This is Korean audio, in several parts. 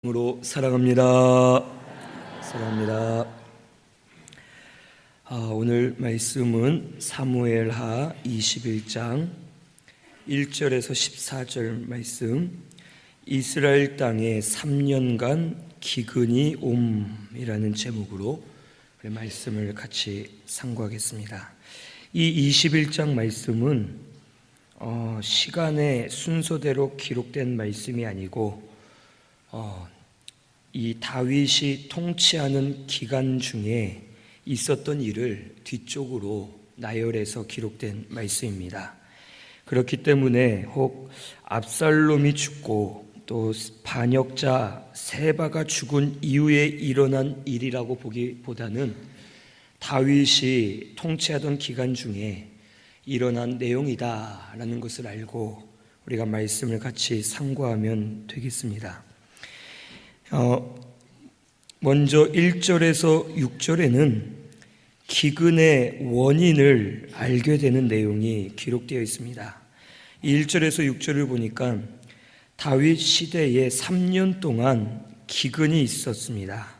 으로 사랑합니다. 오늘 말씀은 사무엘하 21장 1절에서 14절 말씀, 이스라엘 땅에 3년간 기근이 옴이라는 제목으로 말씀을 같이 상고하겠습니다. 이 21장 말씀은 시간의 순서대로 기록된 말씀이 아니고 이 다윗이 통치하는 기간 중에 있었던 일을 뒤쪽으로 나열해서 기록된 말씀입니다. 그렇기 때문에 혹 압살롬이 죽고 또 반역자 세바가 죽은 이후에 일어난 일이라고 보기보다는 다윗이 통치하던 기간 중에 일어난 내용이다라는 것을 알고 우리가 말씀을 같이 상고하면 되겠습니다. 먼저 1절에서 6절에는 기근의 원인을 알게 되는 내용이 기록되어 있습니다. 1절에서 6절을 보니까 다윗 시대에 3년 동안 기근이 있었습니다.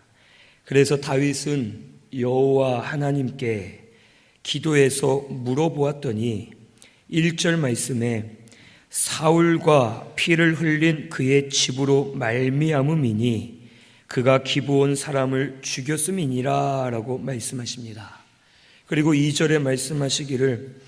그래서 다윗은 여호와 하나님께 기도해서 물어보았더니 1절 말씀에 사울과 피를 흘린 그의 집으로 말미암음이니 그가 기브온 사람을 죽였음이니라 라고 말씀하십니다. 그리고 2절에 말씀하시기를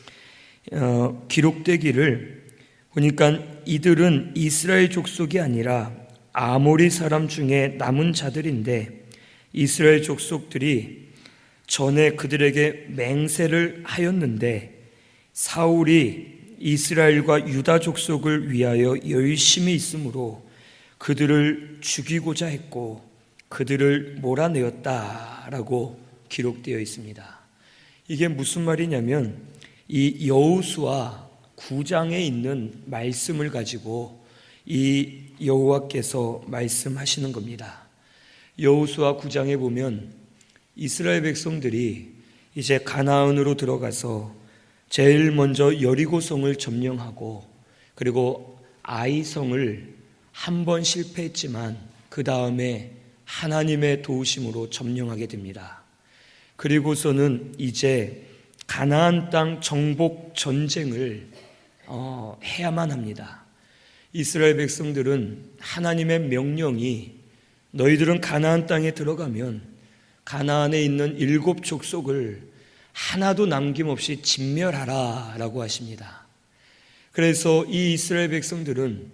기록되기를 보니까 이들은 이스라엘 족속이 아니라 아모리 사람 중에 남은 자들인데 이스라엘 족속들이 전에 그들에게 맹세를 하였는데 사울이 이스라엘과 유다 족속을 위하여 열심히 있으므로 그들을 죽이고자 했고 그들을 몰아내었다라고 기록되어 있습니다. 이게 무슨 말이냐면 이 여호수아 9장에 있는 말씀을 가지고 이 여호와께서 말씀하시는 겁니다. 여호수아 9장에 보면 이스라엘 백성들이 이제 가나안으로 들어가서 제일 먼저 여리고성을 점령하고 그리고 아이성을 한 번 실패했지만 그 다음에 하나님의 도우심으로 점령하게 됩니다. 그리고서는 이제 가나안 땅 정복 전쟁을 해야만 합니다. 이스라엘 백성들은 하나님의 명령이 너희들은 가나안 땅에 들어가면 가나안에 있는 7 족속을 하나도 남김없이 진멸하라 라고 하십니다. 그래서 이 이스라엘 백성들은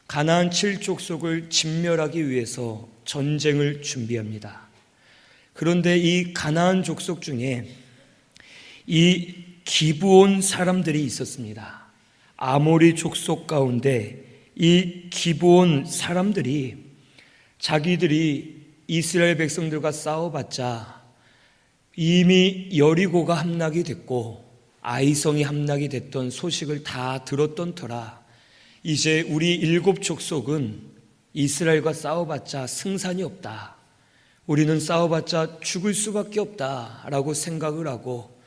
가나안 7 족속을 진멸하기 위해서 전쟁을 준비합니다. 그런데 이 가나안 족속 중에 이 기브온 사람들이 있었습니다. 아모리 족속 가운데 이 기브온 사람들이 자기들이 이스라엘 백성들과 싸워봤자 이미 여리고가 함락이 됐고 아이성이 함락이 됐던 소식을 다 들었던 터라 이제 우리 7 족속은 이스라엘과 싸워봤자 승산이 없다. 우리는 싸워봤자 죽을 수밖에 없다라고 생각을 하고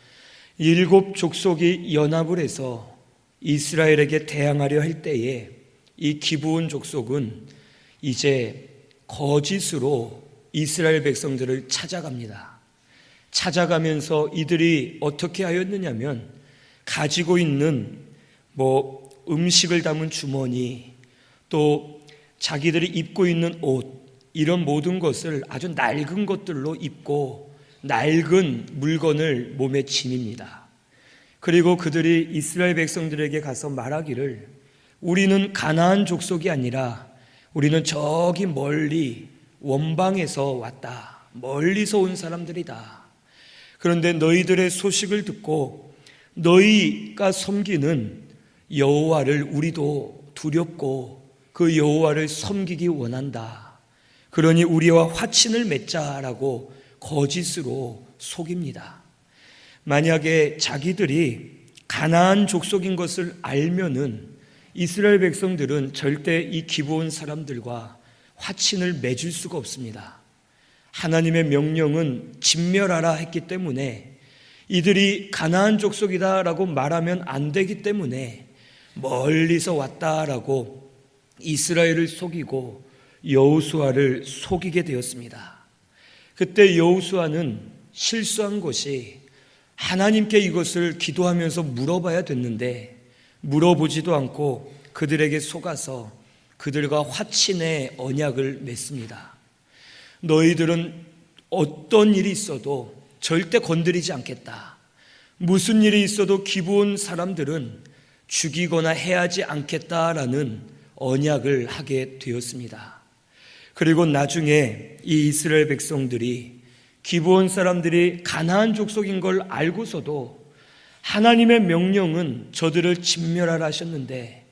7 족속이 연합을 해서 이스라엘에게 대항하려 할 때에 이 기브온 족속은 이제 거짓으로 이스라엘 백성들을 찾아갑니다. 찾아가면서 이들이 어떻게 하였느냐면 가지고 있는 음식을 담은 주머니 또 자기들이 입고 있는 옷 이런 모든 것을 아주 낡은 것들로 입고 낡은 물건을 몸에 지닙니다. 그리고 그들이 이스라엘 백성들에게 가서 말하기를 우리는 가나안 족속이 아니라 우리는 저기 멀리 원방에서 왔다. 멀리서 온 사람들이다. 그런데 너희들의 소식을 듣고 너희가 섬기는 여호와를 우리도 두렵고 그 여호와를 섬기기 원한다. 그러니 우리와 화친을 맺자라고 거짓으로 속입니다. 만약에 자기들이 가나안 족속인 것을 알면은 이스라엘 백성들은 절대 이 기브온 사람들과 화친을 맺을 수가 없습니다. 하나님의 명령은 진멸하라 했기 때문에 이들이 가나안 족속이다라고 말하면 안 되기 때문에 멀리서 왔다라고 이스라엘을 속이고 여호수아를 속이게 되었습니다. 그때 여호수아는 실수한 것이 하나님께 이것을 기도하면서 물어봐야 됐는데 물어보지도 않고 그들에게 속아서 그들과 화친의 언약을 맺습니다. 너희들은 어떤 일이 있어도 절대 건드리지 않겠다. 무슨 일이 있어도 기브온 사람들은 죽이거나 해하지 않겠다라는 언약을 하게 되었습니다. 그리고 나중에 이 이스라엘 백성들이 기브온 사람들이 가나안 족속인 걸 알고서도 하나님의 명령은 저들을 진멸하라 하셨는데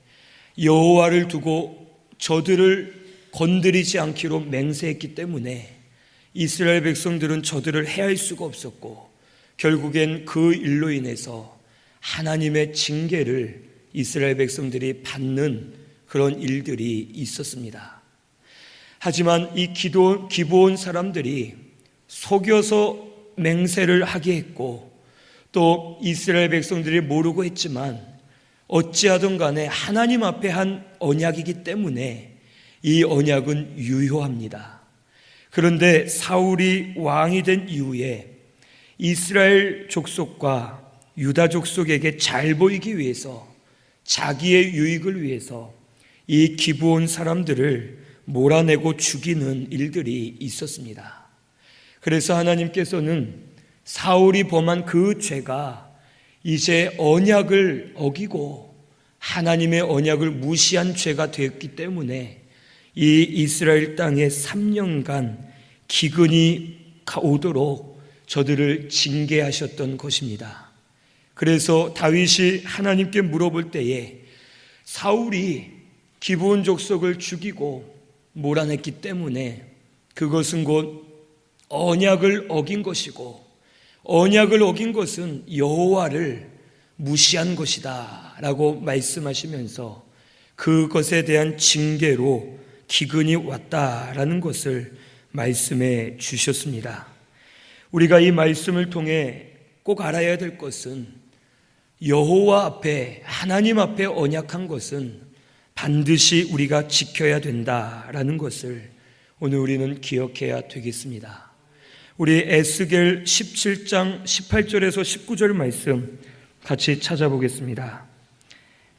여호와를 두고 저들을 건드리지 않기로 맹세했기 때문에 이스라엘 백성들은 저들을 해할 수가 없었고 결국엔 그 일로 인해서 하나님의 징계를 이스라엘 백성들이 받는 그런 일들이 있었습니다. 하지만 이 기브온 사람들이 속여서 맹세를 하게 했고 또 이스라엘 백성들이 모르고 했지만 어찌하든 간에 하나님 앞에 한 언약이기 때문에 이 언약은 유효합니다. 그런데 사울이 왕이 된 이후에 이스라엘 족속과 유다 족속에게 잘 보이기 위해서 자기의 유익을 위해서 이 기브온 사람들을 몰아내고 죽이는 일들이 있었습니다. 그래서 하나님께서는 사울이 범한 그 죄가 이제 언약을 어기고 하나님의 언약을 무시한 죄가 되었기 때문에 이 이스라엘 땅에 3년간 기근이 오도록 저들을 징계하셨던 것입니다. 그래서 다윗이 하나님께 물어볼 때에 사울이 기브온 족속을 죽이고 몰아냈기 때문에 그것은 곧 언약을 어긴 것이고 언약을 어긴 것은 여호와를 무시한 것이다 라고 말씀하시면서 그것에 대한 징계로 기근이 왔다라는 것을 말씀해 주셨습니다. 우리가 이 말씀을 통해 꼭 알아야 될 것은 여호와 앞에 하나님 앞에 언약한 것은 반드시 우리가 지켜야 된다라는 것을 오늘 우리는 기억해야 되겠습니다. 우리 에스겔 17장 18절에서 19절 말씀 같이 찾아보겠습니다.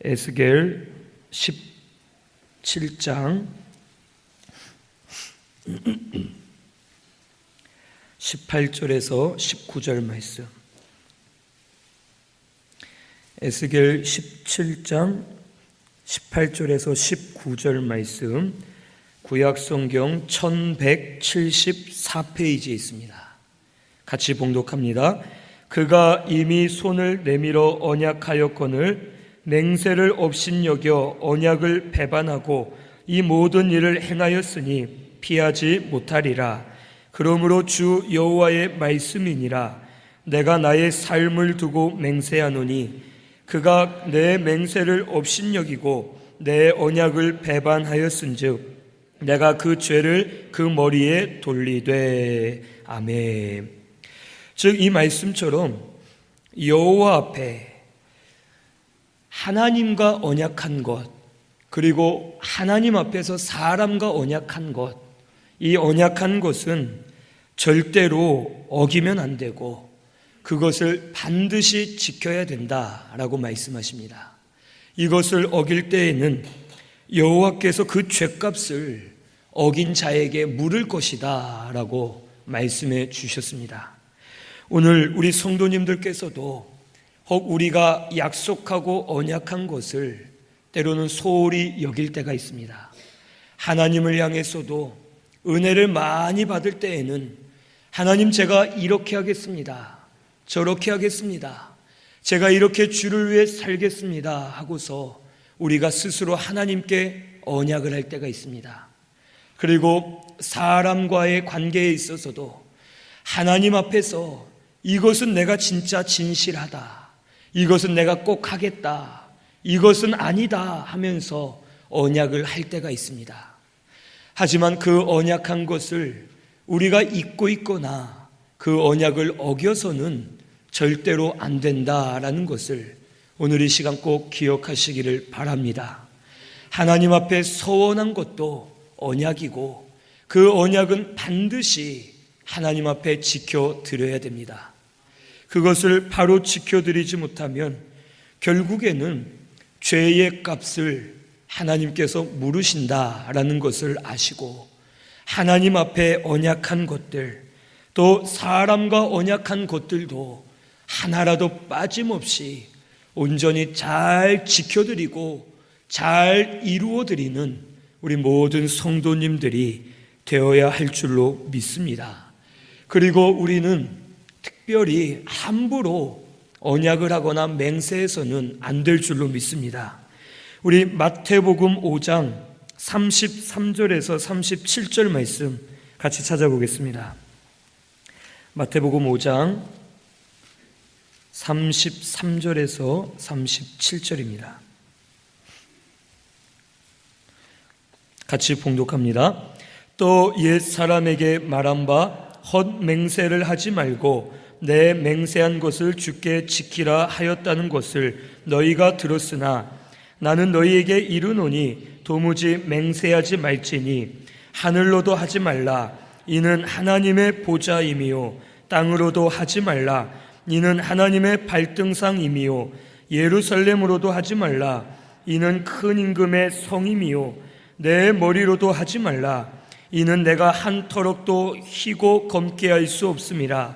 에스겔 17장 18절에서 19절 말씀. 에스겔 17장 18절에서 19절 말씀, 구약성경 1174페이지에 있습니다. 같이 봉독합니다. 그가 이미 손을 내밀어 언약하였거늘 맹세를 업신여겨 언약을 배반하고 이 모든 일을 행하였으니 피하지 못하리라. 그러므로 주 여호와의 말씀이니라. 내가 나의 삶을 두고 맹세하노니 그가 내 맹세를 업신여기고 내 언약을 배반하였은즉 내가 그 죄를 그 머리에 돌리되. 아멘. 즉 이 말씀처럼 여호와 앞에 하나님과 언약한 것, 그리고 하나님 앞에서 사람과 언약한 것, 이 언약한 것은 절대로 어기면 안 되고 그것을 반드시 지켜야 된다라고 말씀하십니다. 이것을 어길 때에는 여호와께서 그 죄값을 어긴 자에게 물을 것이다 라고 말씀해 주셨습니다. 오늘 우리 성도님들께서도 혹 우리가 약속하고 언약한 것을 때로는 소홀히 여길 때가 있습니다. 하나님을 향해서도 은혜를 많이 받을 때에는 하나님, 제가 이렇게 하겠습니다, 저렇게 하겠습니다, 제가 이렇게 주를 위해 살겠습니다 하고서 우리가 스스로 하나님께 언약을 할 때가 있습니다. 그리고 사람과의 관계에 있어서도 하나님 앞에서 이것은 내가 진짜 진실하다, 이것은 내가 꼭 하겠다, 이것은 아니다 하면서 언약을 할 때가 있습니다. 하지만 그 언약한 것을 우리가 잊고 있거나 그 언약을 어겨서는 절대로 안 된다라는 것을 오늘 이 시간 꼭 기억하시기를 바랍니다. 하나님 앞에 서원한 것도 언약이고 그 언약은 반드시 하나님 앞에 지켜드려야 됩니다. 그것을 바로 지켜드리지 못하면 결국에는 죄의 값을 하나님께서 물으신다라는 것을 아시고 하나님 앞에 언약한 것들, 또 사람과 언약한 것들도 하나라도 빠짐없이 온전히 잘 지켜드리고 잘 이루어드리는 우리 모든 성도님들이 되어야 할 줄로 믿습니다. 그리고 우리는 특별히 함부로 언약을 하거나 맹세해서는 안 될 줄로 믿습니다. 우리 마태복음 5장 33절에서 37절 말씀 같이 찾아보겠습니다. 마태복음 5장 33절에서 37절입니다. 같이 봉독합니다. 또 옛 사람에게 말한 바 헛맹세를 하지 말고 내 맹세한 것을 주께 지키라 하였다는 것을 너희가 들었으나 나는 너희에게 이르노니 도무지 맹세하지 말지니 하늘로도 하지 말라 이는 하나님의 보좌임이요 땅으로도 하지 말라 이는 하나님의 발등상임이요 예루살렘으로도 하지 말라 이는 큰 임금의 성임이요 내 머리로도 하지 말라 이는 내가 한 터럭도 희고 검게 할 수 없음이라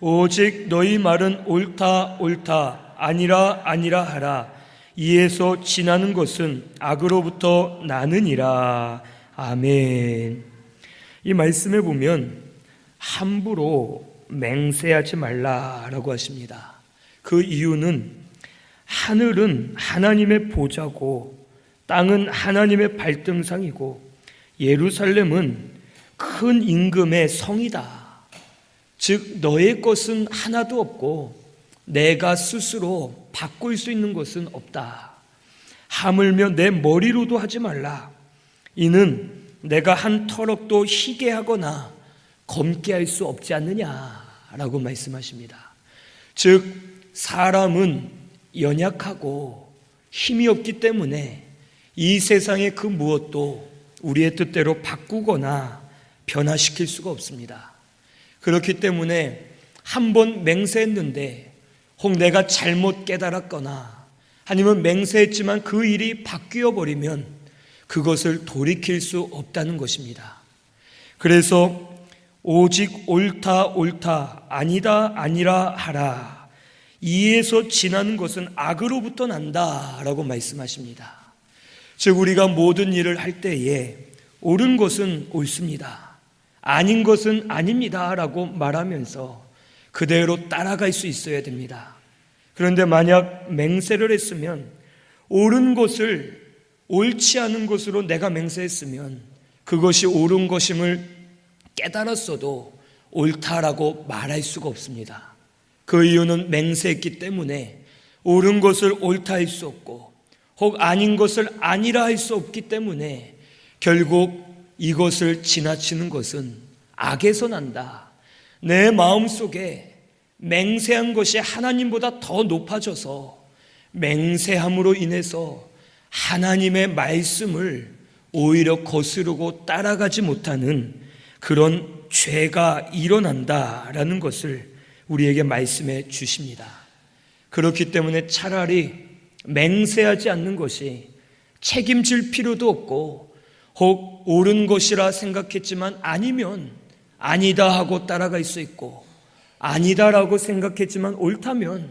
오직 너희 말은 옳다 옳다 아니라 아니라 하라 이에서 지나는 것은 악으로부터 나느니라. 아멘. 이 말씀에 보면 함부로 맹세하지 말라라고 하십니다. 그 이유는 하늘은 하나님의 보좌고 땅은 하나님의 발등상이고 예루살렘은 큰 임금의 성이다. 즉 너의 것은 하나도 없고 내가 스스로 바꿀 수 있는 것은 없다. 하물며 내 머리로도 하지 말라. 이는 내가 한 터럭도 희게 하거나 검게 할 수 없지 않느냐라고 말씀하십니다. 즉 사람은 연약하고 힘이 없기 때문에 이 세상의 그 무엇도 우리의 뜻대로 바꾸거나 변화시킬 수가 없습니다. 그렇기 때문에 한번 맹세했는데 혹 내가 잘못 깨달았거나 아니면 맹세했지만 그 일이 바뀌어 버리면 그것을 돌이킬 수 없다는 것입니다. 그래서 오직 옳다 옳다 아니다 아니라 하라 이에서 지나는 것은 악으로부터 난다라고 말씀하십니다. 즉 우리가 모든 일을 할 때에 옳은 것은 옳습니다 아닌 것은 아닙니다라고 말하면서 그대로 따라갈 수 있어야 됩니다. 그런데 만약 맹세를 했으면 옳은 것을 옳지 않은 것으로 내가 맹세했으면 그것이 옳은 것임을 깨달았어도 옳다라고 말할 수가 없습니다. 그 이유는 맹세했기 때문에 옳은 것을 옳다 할 수 없고 혹 아닌 것을 아니라 할 수 없기 때문에 결국 이것을 지나치는 것은 악에서 난다. 내 마음속에 맹세한 것이 하나님보다 더 높아져서 맹세함으로 인해서 하나님의 말씀을 오히려 거스르고 따라가지 못하는 그런 죄가 일어난다라는 것을 우리에게 말씀해 주십니다. 그렇기 때문에 차라리 맹세하지 않는 것이 책임질 필요도 없고 혹 옳은 것이라 생각했지만 아니면 아니다 하고 따라갈 수 있고 아니다라고 생각했지만 옳다면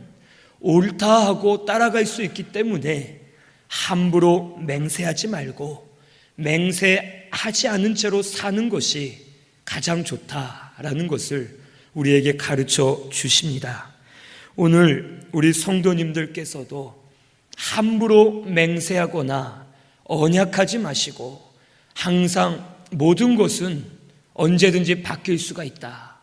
옳다 하고 따라갈 수 있기 때문에 함부로 맹세하지 말고 맹세하지 않은 채로 사는 것이 가장 좋다라는 것을 우리에게 가르쳐 주십니다. 오늘 우리 성도님들께서도 함부로 맹세하거나 언약하지 마시고 항상 모든 것은 언제든지 바뀔 수가 있다.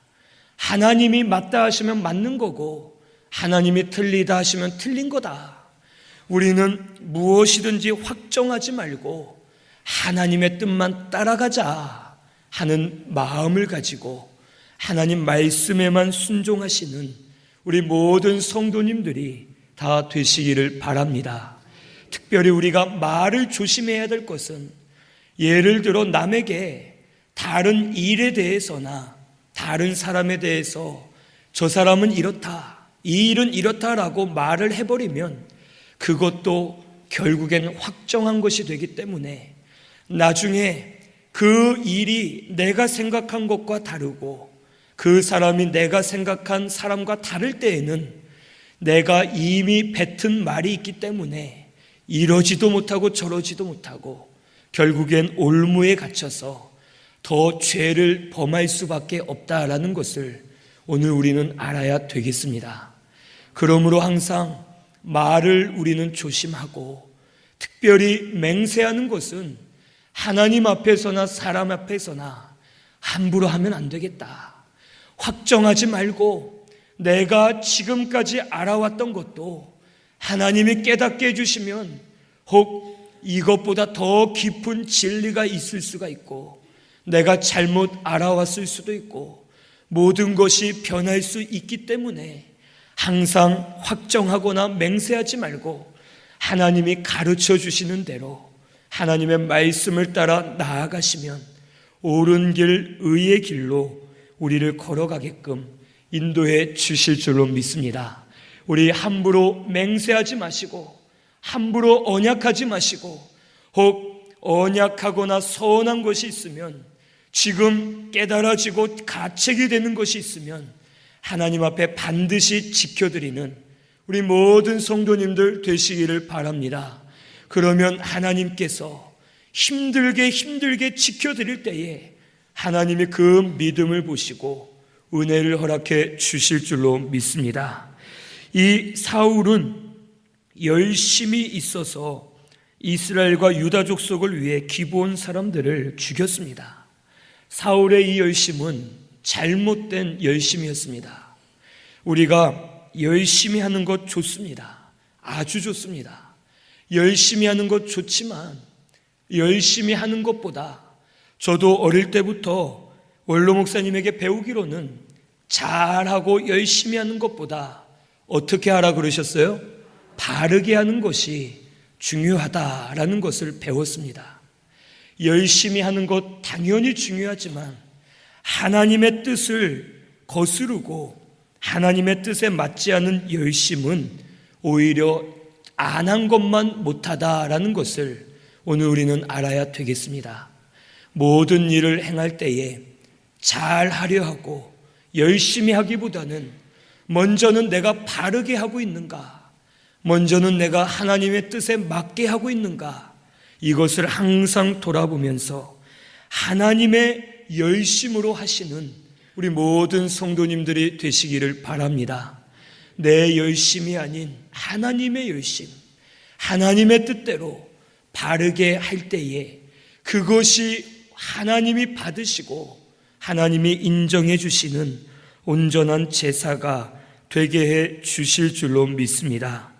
하나님이 맞다 하시면 맞는 거고 하나님이 틀리다 하시면 틀린 거다. 우리는 무엇이든지 확정하지 말고 하나님의 뜻만 따라가자 하는 마음을 가지고 하나님 말씀에만 순종하시는 우리 모든 성도님들이 다 되시기를 바랍니다. 특별히 우리가 말을 조심해야 될 것은 예를 들어 남에게 다른 일에 대해서나 다른 사람에 대해서 저 사람은 이렇다, 이 일은 이렇다라고 말을 해버리면 그것도 결국엔 확정한 것이 되기 때문에 나중에 그 일이 내가 생각한 것과 다르고 그 사람이 내가 생각한 사람과 다를 때에는 내가 이미 뱉은 말이 있기 때문에 이러지도 못하고 저러지도 못하고 결국엔 올무에 갇혀서 더 죄를 범할 수밖에 없다라는 것을 오늘 우리는 알아야 되겠습니다. 그러므로 항상 말을 우리는 조심하고 특별히 맹세하는 것은 하나님 앞에서나 사람 앞에서나 함부로 하면 안 되겠다. 확정하지 말고 내가 지금까지 알아왔던 것도 하나님이 깨닫게 해주시면 혹 이것보다 더 깊은 진리가 있을 수가 있고 내가 잘못 알아왔을 수도 있고 모든 것이 변할 수 있기 때문에 항상 확정하거나 맹세하지 말고 하나님이 가르쳐 주시는 대로 하나님의 말씀을 따라 나아가시면 옳은 길, 의의 길로 우리를 걸어가게끔 인도해 주실 줄로 믿습니다. 우리 함부로 맹세하지 마시고 함부로 언약하지 마시고 혹 언약하거나 서운한 것이 있으면 지금 깨달아지고 가책이 되는 것이 있으면 하나님 앞에 반드시 지켜드리는 우리 모든 성도님들 되시기를 바랍니다. 그러면 하나님께서 힘들게 지켜드릴 때에 하나님이 그 믿음을 보시고 은혜를 허락해 주실 줄로 믿습니다. 이 사울은 열심히 있어서 이스라엘과 유다 족속을 위해 기브온 사람들을 죽였습니다. 사울의 이 열심은 잘못된 열심이었습니다. 우리가 열심히 하는 것 좋습니다. 아주 좋습니다. 열심히 하는 것 좋지만 열심히 하는 것보다 저도 어릴 때부터 원로 목사님에게 배우기로는 잘하고 열심히 하는 것보다 어떻게 하라 그러셨어요? 바르게 하는 것이 중요하다라는 것을 배웠습니다. 열심히 하는 것 당연히 중요하지만 하나님의 뜻을 거스르고 하나님의 뜻에 맞지 않은 열심은 오히려 안 한 것만 못하다라는 것을 오늘 우리는 알아야 되겠습니다. 모든 일을 행할 때에 잘하려 하고 열심히 하기보다는 먼저는 내가 바르게 하고 있는가, 먼저는 내가 하나님의 뜻에 맞게 하고 있는가, 이것을 항상 돌아보면서 하나님의 열심으로 하시는 우리 모든 성도님들이 되시기를 바랍니다. 내 열심이 아닌 하나님의 열심, 하나님의 뜻대로 바르게 할 때에 그것이 하나님이 받으시고 하나님이 인정해 주시는 온전한 제사가 되게 해 주실 줄로 믿습니다.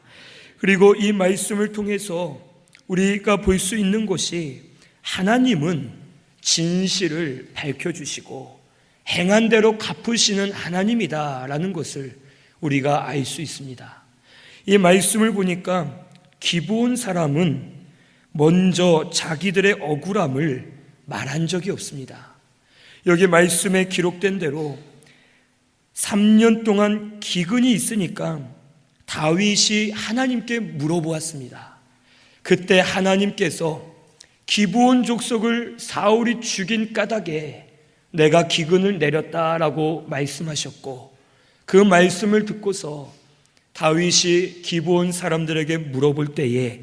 그리고 이 말씀을 통해서 우리가 볼 수 있는 것이 하나님은 진실을 밝혀주시고 행한 대로 갚으시는 하나님이다라는 것을 우리가 알 수 있습니다. 이 말씀을 보니까 기브온 사람은 먼저 자기들의 억울함을 말한 적이 없습니다. 여기 말씀에 기록된 대로 3년 동안 기근이 있으니까 다윗이 하나님께 물어보았습니다. 그때 하나님께서 기브온 족속을 사울이 죽인 까닭에 내가 기근을 내렸다라고 말씀하셨고 그 말씀을 듣고서 다윗이 기브온 사람들에게 물어볼 때에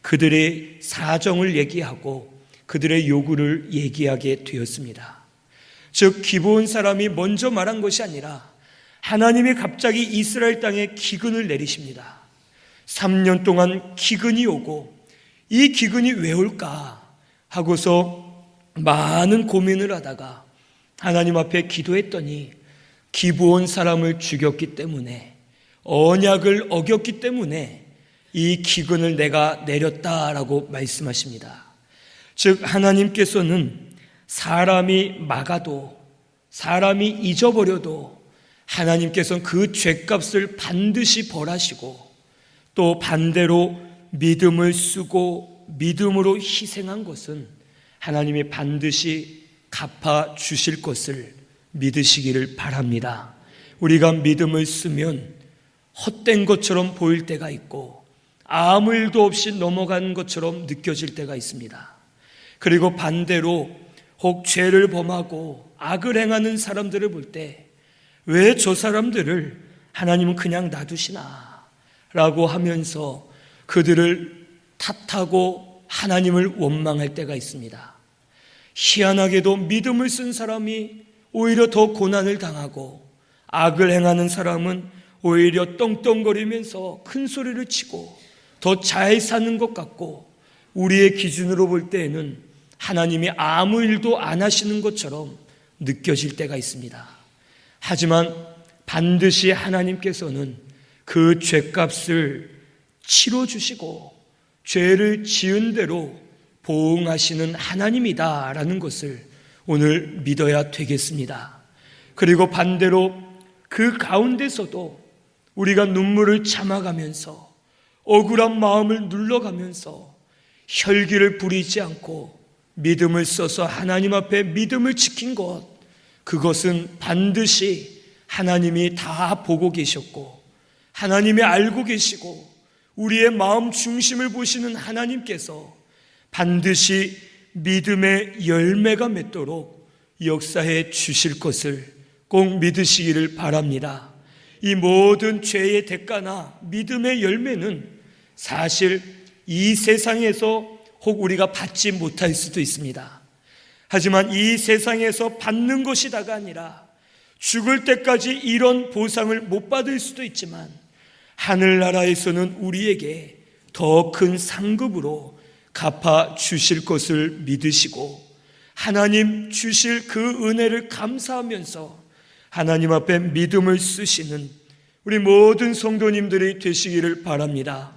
그들의 사정을 얘기하고 그들의 요구를 얘기하게 되었습니다. 즉 기브온 사람이 먼저 말한 것이 아니라 하나님이 갑자기 이스라엘 땅에 기근을 내리십니다. 3년 동안 기근이 오고 이 기근이 왜 올까 하고서 많은 고민을 하다가 하나님 앞에 기도했더니 기브온 사람을 죽였기 때문에 언약을 어겼기 때문에 이 기근을 내가 내렸다라고 말씀하십니다. 즉 하나님께서는 사람이 막아도 사람이 잊어버려도 하나님께서는 그 죄값을 반드시 벌하시고 또 반대로 믿음을 쓰고 믿음으로 희생한 것은 하나님이 반드시 갚아 주실 것을 믿으시기를 바랍니다. 우리가 믿음을 쓰면 헛된 것처럼 보일 때가 있고 아무 일도 없이 넘어간 것처럼 느껴질 때가 있습니다. 그리고 반대로 혹 죄를 범하고 악을 행하는 사람들을 볼 때 왜 저 사람들을 하나님은 그냥 놔두시나 라고 하면서 그들을 탓하고 하나님을 원망할 때가 있습니다. 희한하게도 믿음을 쓴 사람이 오히려 더 고난을 당하고 악을 행하는 사람은 오히려 떵떵거리면서 큰 소리를 치고 더 잘 사는 것 같고 우리의 기준으로 볼 때에는 하나님이 아무 일도 안 하시는 것처럼 느껴질 때가 있습니다. 하지만 반드시 하나님께서는 그 죄값을 치러주시고 죄를 지은 대로 보응하시는 하나님이다라는 것을 오늘 믿어야 되겠습니다. 그리고 반대로 그 가운데서도 우리가 눈물을 참아가면서 억울한 마음을 눌러가면서 혈기를 부리지 않고 믿음을 써서 하나님 앞에 믿음을 지킨 것, 그것은 반드시 하나님이 다 보고 계셨고 하나님이 알고 계시고 우리의 마음 중심을 보시는 하나님께서 반드시 믿음의 열매가 맺도록 역사해 주실 것을 꼭 믿으시기를 바랍니다. 이 모든 죄의 대가나 믿음의 열매는 사실 이 세상에서 혹 우리가 받지 못할 수도 있습니다. 하지만 이 세상에서 받는 것이 다가 아니라 죽을 때까지 이런 보상을 못 받을 수도 있지만 하늘나라에서는 우리에게 더 큰 상급으로 갚아 주실 것을 믿으시고 하나님 주실 그 은혜를 감사하면서 하나님 앞에 믿음을 쓰시는 우리 모든 성도님들이 되시기를 바랍니다.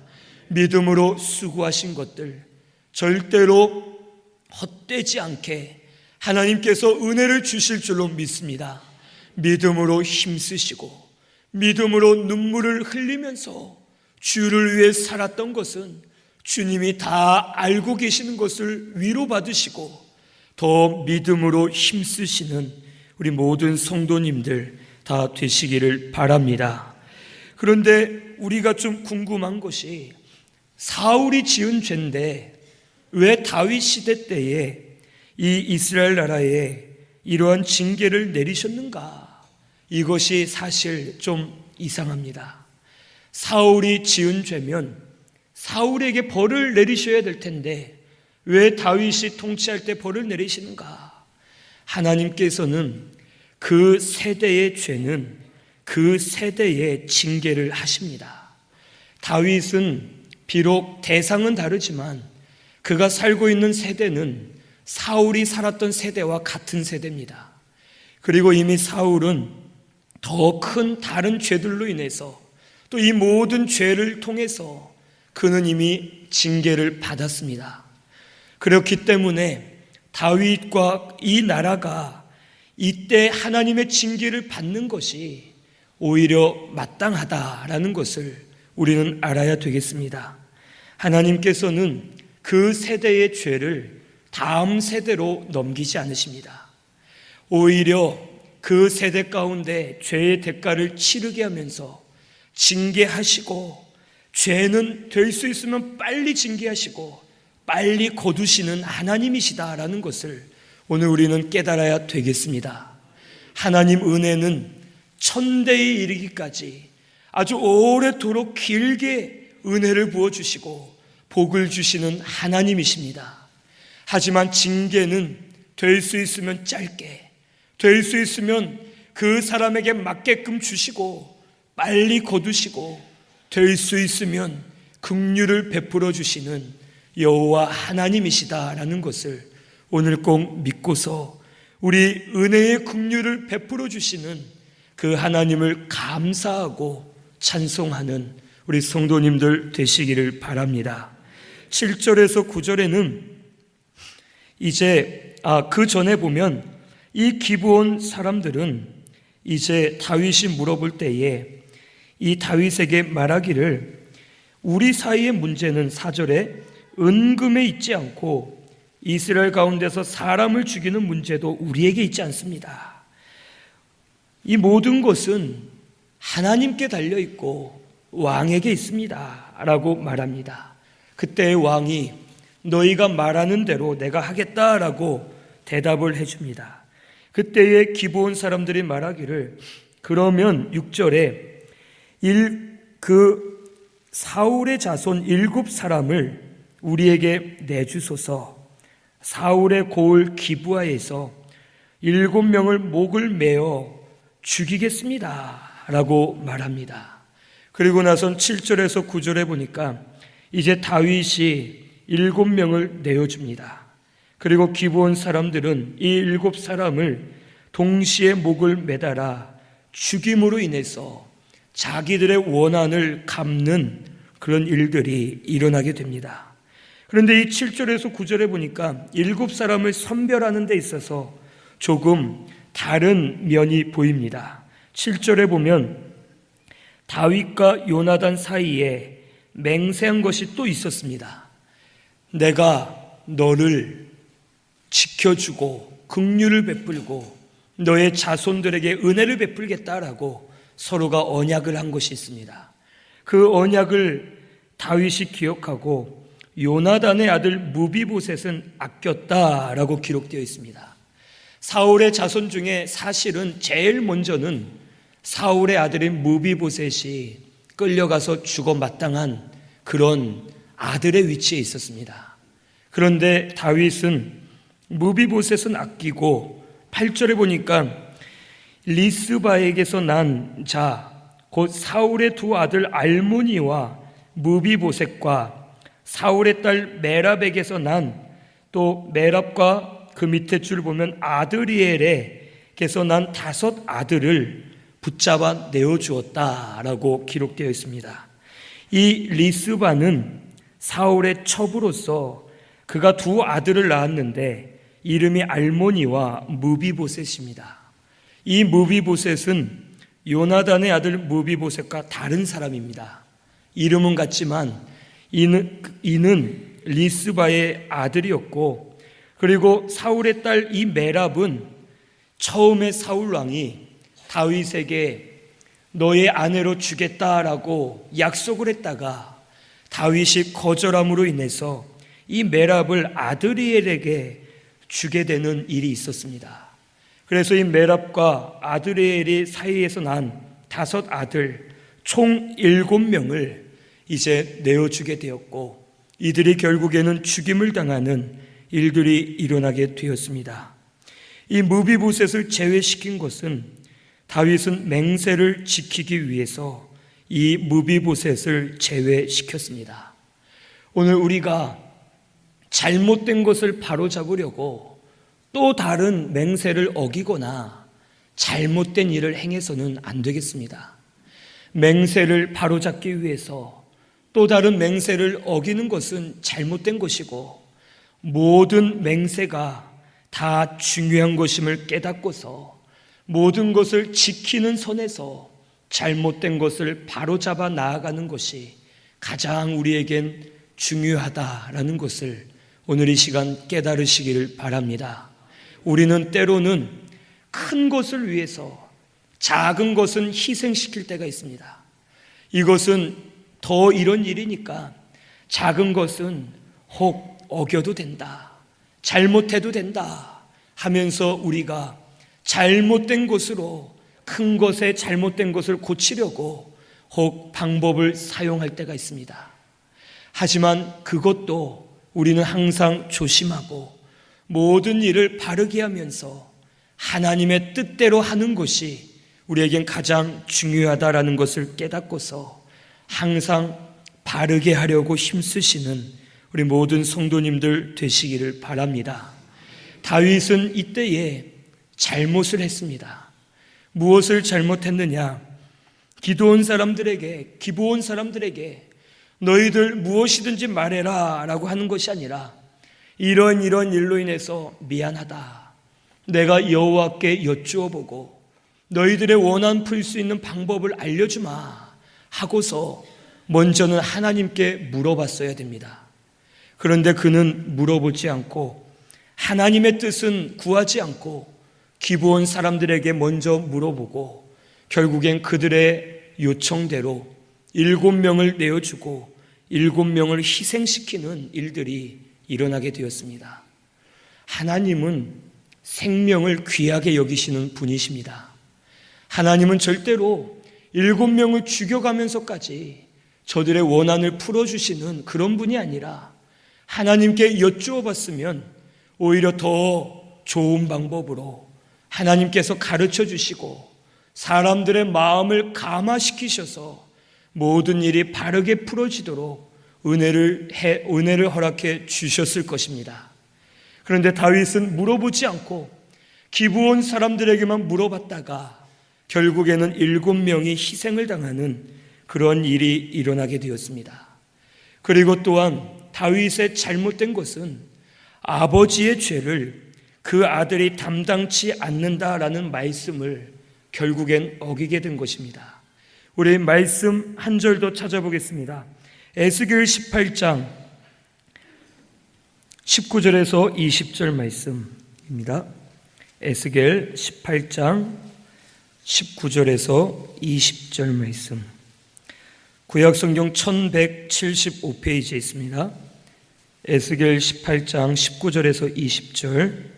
믿음으로 수고하신 것들 절대로 헛되지 않게 하나님께서 은혜를 주실 줄로 믿습니다. 믿음으로 힘쓰시고 믿음으로 눈물을 흘리면서 주를 위해 살았던 것은 주님이 다 알고 계시는 것을 위로받으시고 더 믿음으로 힘쓰시는 우리 모든 성도님들 다 되시기를 바랍니다. 그런데 우리가 좀 궁금한 것이 사울이 지은 죄인데 왜 다윗 시대 때에 이 이스라엘 나라에 이러한 징계를 내리셨는가? 이것이 사실 좀 이상합니다. 사울이 지은 죄면 사울에게 벌을 내리셔야 될 텐데 왜 다윗이 통치할 때 벌을 내리시는가? 하나님께서는 그 세대의 죄는 그 세대의 징계를 하십니다. 다윗은 비록 대상은 다르지만 그가 살고 있는 세대는 사울이 살았던 세대와 같은 세대입니다. 그리고 이미 사울은 더 큰 다른 죄들로 인해서 또 이 모든 죄를 통해서 그는 이미 징계를 받았습니다. 그렇기 때문에 다윗과 이 나라가 이때 하나님의 징계를 받는 것이 오히려 마땅하다라는 것을 우리는 알아야 되겠습니다. 하나님께서는 그 세대의 죄를 다음 세대로 넘기지 않으십니다. 오히려 그 세대 가운데 죄의 대가를 치르게 하면서 징계하시고 죄는 될 수 있으면 빨리 징계하시고 빨리 거두시는 하나님이시다라는 것을 오늘 우리는 깨달아야 되겠습니다. 하나님 은혜는 천대에 이르기까지 아주 오래도록 길게 은혜를 부어주시고 복을 주시는 하나님이십니다. 하지만 징계는 될 수 있으면 짧게, 될 수 있으면 그 사람에게 맞게끔 주시고 빨리 거두시고 될 수 있으면 긍휼을 베풀어 주시는 여호와 하나님이시다라는 것을 오늘 꼭 믿고서 우리 은혜의 긍휼을 베풀어 주시는 그 하나님을 감사하고 찬송하는 우리 성도님들 되시기를 바랍니다. 7절에서 9절에는 이제 그 전에 보면 이 기브온 사람들은 이제 다윗이 물어볼 때에 이 다윗에게 말하기를 우리 사이의 문제는 4절에 은금에 있지 않고 이스라엘 가운데서 사람을 죽이는 문제도 우리에게 있지 않습니다. 이 모든 것은 하나님께 달려있고 왕에게 있습니다 라고 말합니다. 그때 왕이 너희가 말하는 대로 내가 하겠다라고 대답을 해줍니다. 그때에 기브온 사람들이 말하기를 그러면 6절에 사울의 자손 7사람을 우리에게 내주소서. 사울의 고을 기브아에서 7명을 목을 메어 죽이겠습니다 라고 말합니다. 그리고 나선 7절에서 9절에 보니까 이제 다윗이 7명을 내어줍니다. 그리고 기브온 사람들은 이 7사람을 동시에 목을 매달아 죽임으로 인해서 자기들의 원한을 갚는 그런 일들이 일어나게 됩니다. 그런데 이 7절에서 9절에 보니까 7사람을 선별하는 데 있어서 조금 다른 면이 보입니다. 7절에 보면 다윗과 요나단 사이에 맹세한 것이 또 있었습니다. 내가 너를 지켜주고 긍휼을 베풀고 너의 자손들에게 은혜를 베풀겠다라고 서로가 언약을 한 것이 있습니다. 그 언약을 다윗이 기억하고 요나단의 아들 무비보셋은 아꼈다라고 기록되어 있습니다. 사울의 자손 중에 사실은 제일 먼저는 사울의 아들인 무비보셋이 끌려가서 죽어 마땅한 그런 아들의 위치에 있었습니다. 그런데 다윗은 무비보셋은 아끼고 8절에 보니까 리스바에게서 난 자 곧 사울의 두 아들 알모니와 무비보셋과 사울의 딸 메랍에게서 난 또 메랍과 그 밑에 줄 보면 아드리엘에게서 난 5 아들을 붙잡아 내어주었다라고 기록되어 있습니다. 이 리스바는 사울의 첩으로서 그가 2 아들을 낳았는데 이름이 알모니와 무비보셋입니다. 이 무비보셋은 요나단의 아들 무비보셋과 다른 사람입니다. 이름은 같지만 이는 리스바의 아들이었고, 그리고 사울의 딸 이 메랍은 처음에 사울 왕이 다윗에게 너의 아내로 주겠다라고 약속을 했다가 다윗이 거절함으로 인해서 이 메랍을 아드리엘에게 주게 되는 일이 있었습니다. 그래서 이 메랍과 아드리엘이 사이에서 난 5 아들 총 7명을 이제 내어주게 되었고, 이들이 결국에는 죽임을 당하는 일들이 일어나게 되었습니다. 이 무비보셋을 제외시킨 것은 다윗은 맹세를 지키기 위해서 이 무비보셋을 제외시켰습니다. 오늘 우리가 잘못된 것을 바로잡으려고 또 다른 맹세를 어기거나 잘못된 일을 행해서는 안 되겠습니다. 맹세를 바로잡기 위해서 또 다른 맹세를 어기는 것은 잘못된 것이고, 모든 맹세가 다 중요한 것임을 깨닫고서 모든 것을 지키는 선에서 잘못된 것을 바로잡아 나아가는 것이 가장 우리에겐 중요하다라는 것을 오늘 이 시간 깨달으시기를 바랍니다. 우리는 때로는 큰 것을 위해서 작은 것은 희생시킬 때가 있습니다. 이것은 더 이런 일이니까 작은 것은 혹 어겨도 된다, 잘못해도 된다 하면서 우리가 잘못된 것으로 큰 것에 잘못된 것을 고치려고 혹 방법을 사용할 때가 있습니다. 하지만 그것도 우리는 항상 조심하고 모든 일을 바르게 하면서 하나님의 뜻대로 하는 것이 우리에겐 가장 중요하다라는 것을 깨닫고서 항상 바르게 하려고 힘쓰시는 우리 모든 성도님들 되시기를 바랍니다. 다윗은 이때에 잘못을 했습니다. 무엇을 잘못했느냐? 기브온 사람들에게 너희들 무엇이든지 말해라 라고 하는 것이 아니라 이런 일로 인해서 미안하다, 내가 여호와께 여쭈어 보고 너희들의 원한 풀 수 있는 방법을 알려주마 하고서 먼저는 하나님께 물어봤어야 됩니다. 그런데 그는 물어보지 않고 하나님의 뜻은 구하지 않고 기브온 사람들에게 먼저 물어보고 결국엔 그들의 요청대로 7명을 내어주고 7명을 희생시키는 일들이 일어나게 되었습니다. 하나님은 생명을 귀하게 여기시는 분이십니다. 하나님은 절대로 7명을 죽여가면서까지 저들의 원한을 풀어주시는 그런 분이 아니라 하나님께 여쭈어 봤으면 오히려 더 좋은 방법으로 하나님께서 가르쳐 주시고 사람들의 마음을 감화시키셔서 모든 일이 바르게 풀어지도록 은혜를 허락해 주셨을 것입니다. 그런데 다윗은 물어보지 않고 기브온 사람들에게만 물어봤다가 결국에는 7명이 희생을 당하는 그런 일이 일어나게 되었습니다. 그리고 또한 다윗의 잘못된 것은 아버지의 죄를 그 아들이 담당치 않는다라는 말씀을 결국엔 어기게 된 것입니다. 우리 말씀 한 절 더 찾아보겠습니다. 에스겔 18장 19절에서 20절 말씀입니다. 에스겔 18장 19절에서 20절 말씀. 구약성경 1175페이지에 있습니다. 에스겔 18장 19절에서 20절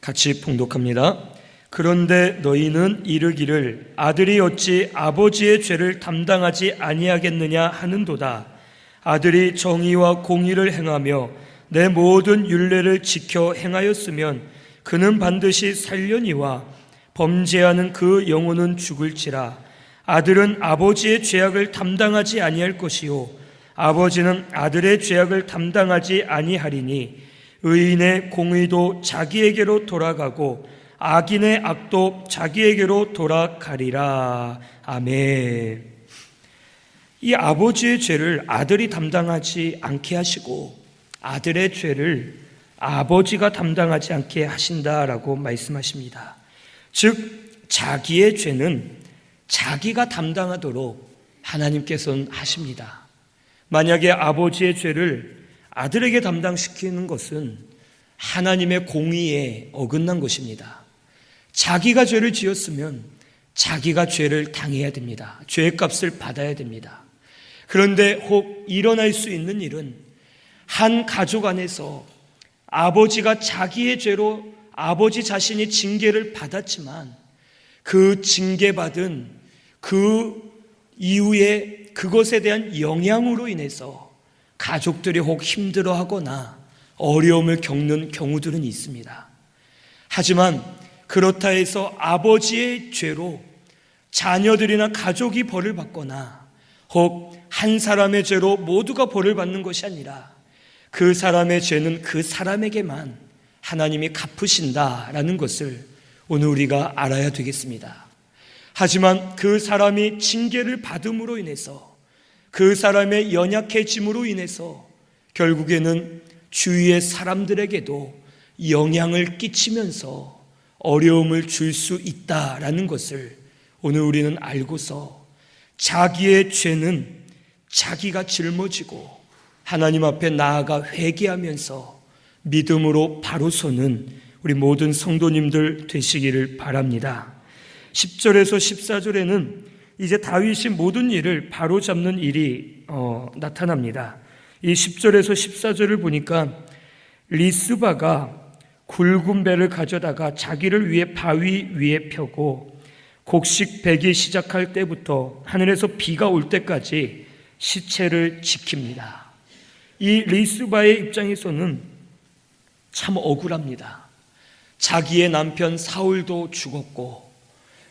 같이 봉독합니다. 그런데 너희는 이르기를 아들이 어찌 아버지의 죄를 담당하지 아니하겠느냐 하는도다. 아들이 정의와 공의를 행하며 내 모든 율례를 지켜 행하였으면 그는 반드시 살려니와 범죄하는 그 영혼은 죽을지라. 아들은 아버지의 죄악을 담당하지 아니할 것이요 아버지는 아들의 죄악을 담당하지 아니하리니 의인의 공의도 자기에게로 돌아가고 악인의 악도 자기에게로 돌아가리라. 아멘. 이 아버지의 죄를 아들이 담당하지 않게 하시고 아들의 죄를 아버지가 담당하지 않게 하신다라고 말씀하십니다. 즉 자기의 죄는 자기가 담당하도록 하나님께서는 하십니다. 만약에 아버지의 죄를 아들에게 담당시키는 것은 하나님의 공의에 어긋난 것입니다. 자기가 죄를 지었으면 자기가 죄를 당해야 됩니다. 죄의 값을 받아야 됩니다. 그런데 혹 일어날 수 있는 일은 한 가족 안에서 아버지가 자기의 죄로 아버지 자신이 징계를 받았지만 그 징계받은 그 이후에 그것에 대한 영향으로 인해서 가족들이 혹 힘들어하거나 어려움을 겪는 경우들은 있습니다. 하지만 그렇다 해서 아버지의 죄로 자녀들이나 가족이 벌을 받거나 혹 한 사람의 죄로 모두가 벌을 받는 것이 아니라 그 사람의 죄는 그 사람에게만 하나님이 갚으신다라는 것을 오늘 우리가 알아야 되겠습니다. 하지만 그 사람이 징계를 받음으로 인해서 그 사람의 연약해짐으로 인해서 결국에는 주위의 사람들에게도 영향을 끼치면서 어려움을 줄 수 있다라는 것을 오늘 우리는 알고서 자기의 죄는 자기가 짊어지고 하나님 앞에 나아가 회개하면서 믿음으로 바로 서는 우리 모든 성도님들 되시기를 바랍니다. 10절에서 14절에는 이제 다윗이 모든 일을 바로 잡는 일이 나타납니다. 이 10절에서 14절을 보니까 리스바가 굵은 배를 가져다가 자기를 위해 바위 위에 펴고 곡식 배기 시작할 때부터 하늘에서 비가 올 때까지 시체를 지킵니다. 이 리스바의 입장에서는 참 억울합니다. 자기의 남편 사울도 죽었고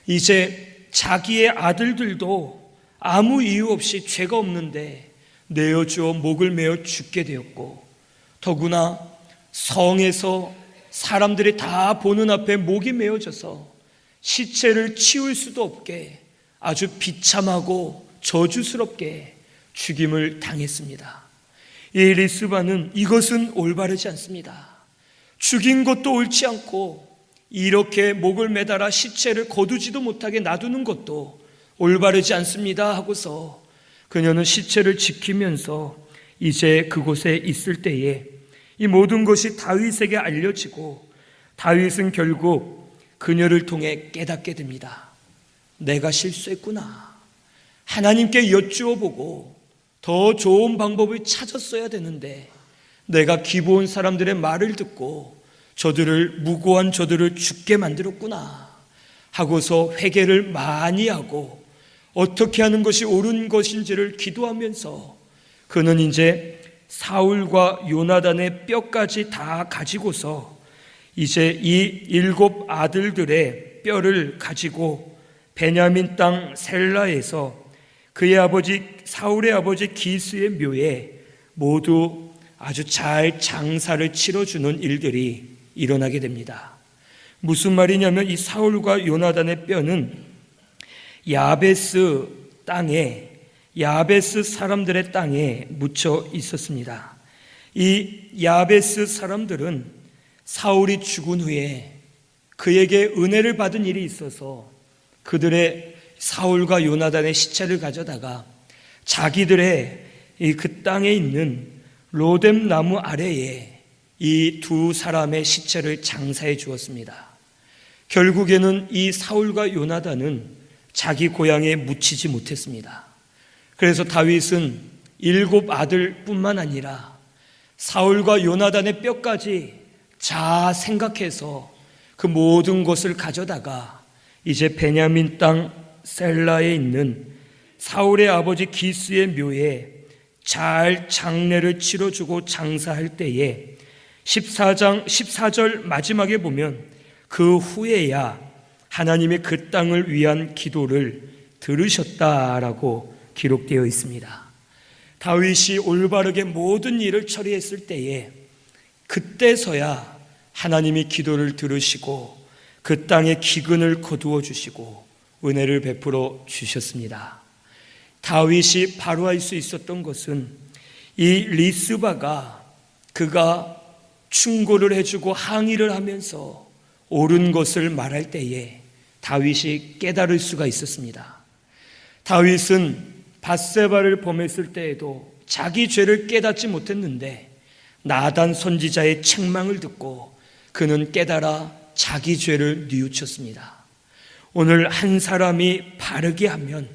이제 자기의 아들들도 아무 이유 없이 죄가 없는데 내어주어 목을 메어 죽게 되었고 더구나 성에서 사람들이 다 보는 앞에 목이 메어져서 시체를 치울 수도 없게 아주 비참하고 저주스럽게 죽임을 당했습니다. 이 리스바는 이것은 올바르지 않습니다. 죽인 것도 옳지 않고 이렇게 목을 매달아 시체를 거두지도 못하게 놔두는 것도 올바르지 않습니다 하고서 그녀는 시체를 지키면서 이제 그곳에 있을 때에 이 모든 것이 다윗에게 알려지고 다윗은 결국 그녀를 통해 깨닫게 됩니다. 내가 실수했구나. 하나님께 여쭈어보고 더 좋은 방법을 찾았어야 되는데 내가 기브온 사람들의 말을 듣고 무고한 저들을 죽게 만들었구나 하고서 회개를 많이 하고 어떻게 하는 것이 옳은 것인지를 기도하면서 그는 이제 사울과 요나단의 뼈까지 다 가지고서 이제 이 7 아들들의 뼈를 가지고 베냐민 땅 셀라에서 그의 아버지 사울의 아버지 기스의 묘에 모두 아주 잘 장사를 치러주는 일들이 일어나게 됩니다. 무슨 말이냐면 이 사울과 요나단의 뼈는 야베스 사람들의 땅에 묻혀 있었습니다. 이 야베스 사람들은 사울이 죽은 후에 그에게 은혜를 받은 일이 있어서 그들의 사울과 요나단의 시체를 가져다가 자기들의 그 땅에 있는 로뎀 나무 아래에 이 두 사람의 시체를 장사해 주었습니다. 결국에는 이 사울과 요나단은 자기 고향에 묻히지 못했습니다. 그래서 다윗은 7 아들뿐만 아니라 사울과 요나단의 뼈까지 자 생각해서 그 모든 것을 가져다가 이제 베냐민 땅 셀라에 있는 사울의 아버지 기스의 묘에 잘 장례를 치러주고 장사할 때에 14절 마지막에 보면 그 후에야 하나님의 그 땅을 위한 기도를 들으셨다라고 기록되어 있습니다. 다윗이 올바르게 모든 일을 처리했을 때에 그때서야 하나님이 기도를 들으시고 그 땅에 기근을 거두어 주시고 은혜를 베풀어 주셨습니다. 다윗이 바로 할 수 있었던 것은 이 리스바가 그가 충고를 해주고 항의를 하면서 옳은 것을 말할 때에 다윗이 깨달을 수가 있었습니다. 다윗은 밧세바를 범했을 때에도 자기 죄를 깨닫지 못했는데 나단 선지자의 책망을 듣고 그는 깨달아 자기 죄를 뉘우쳤습니다. 오늘 한 사람이 바르게 하면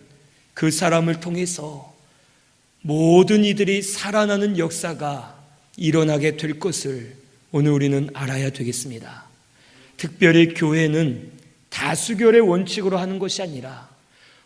그 사람을 통해서 모든 이들이 살아나는 역사가 일어나게 될 것을 오늘 우리는 알아야 되겠습니다. 특별히 교회는 다수결의 원칙으로 하는 것이 아니라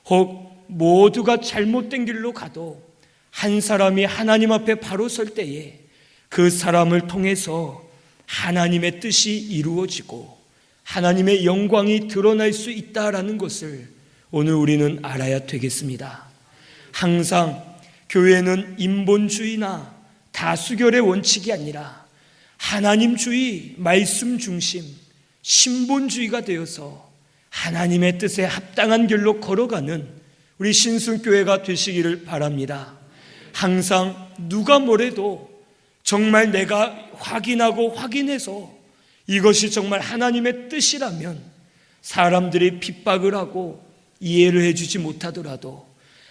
혹 모두가 잘못된 길로 가도 한 사람이 하나님 앞에 바로 설 때에 그 사람을 통해서 하나님의 뜻이 이루어지고 하나님의 영광이 드러날 수 있다라는 것을 오늘 우리는 알아야 되겠습니다. 항상 교회는 인본주의나 다수결의 원칙이 아니라 하나님주의, 말씀 중심, 신본주의가 되어서 하나님의 뜻에 합당한 길로 걸어가는 우리 신순교회가 되시기를 바랍니다. 항상 누가 뭐래도 정말 내가 확인하고 확인해서 이것이 정말 하나님의 뜻이라면 사람들이 핍박을 하고 이해를 해주지 못하더라도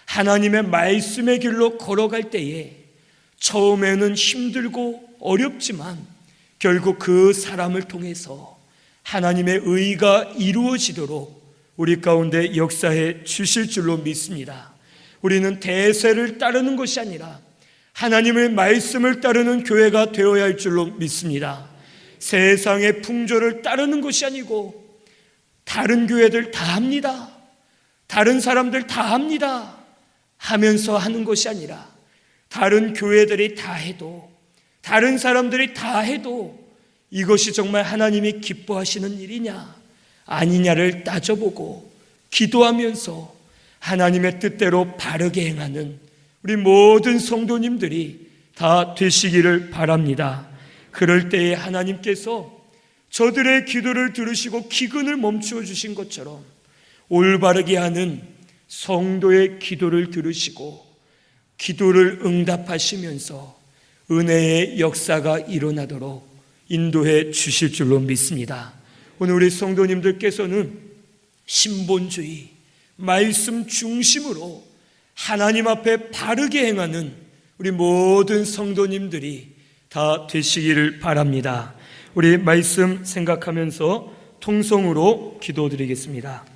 하나님의 말씀의 길로 걸어갈 때에 처음에는 힘들고 어렵지만 결국 그 사람을 통해서 하나님의 의가 이루어지도록 우리 가운데 역사해 주실 줄로 믿습니다. 우리는 대세를 따르는 것이 아니라 하나님의 말씀을 따르는 교회가 되어야 할 줄로 믿습니다. 세상의 풍조를 따르는 것이 아니고 다른 교회들 다 합니다, 다른 사람들 다 합니다 하면서 하는 것이 아니라 다른 교회들이 다 해도 다른 사람들이 다 해도 이것이 정말 하나님이 기뻐하시는 일이냐 아니냐를 따져보고 기도하면서 하나님의 뜻대로 바르게 행하는 우리 모든 성도님들이 다 되시기를 바랍니다. 그럴 때에 하나님께서 저들의 기도를 들으시고 기근을 멈추어 주신 것처럼 올바르게 하는 성도의 기도를 들으시고 기도를 응답하시면서 은혜의 역사가 일어나도록 인도해 주실 줄로 믿습니다. 오늘 우리 성도님들께서는 신본주의, 말씀 중심으로 하나님 앞에 바르게 행하는 우리 모든 성도님들이 다 되시기를 바랍니다. 우리 말씀 생각하면서 통성으로 기도드리겠습니다.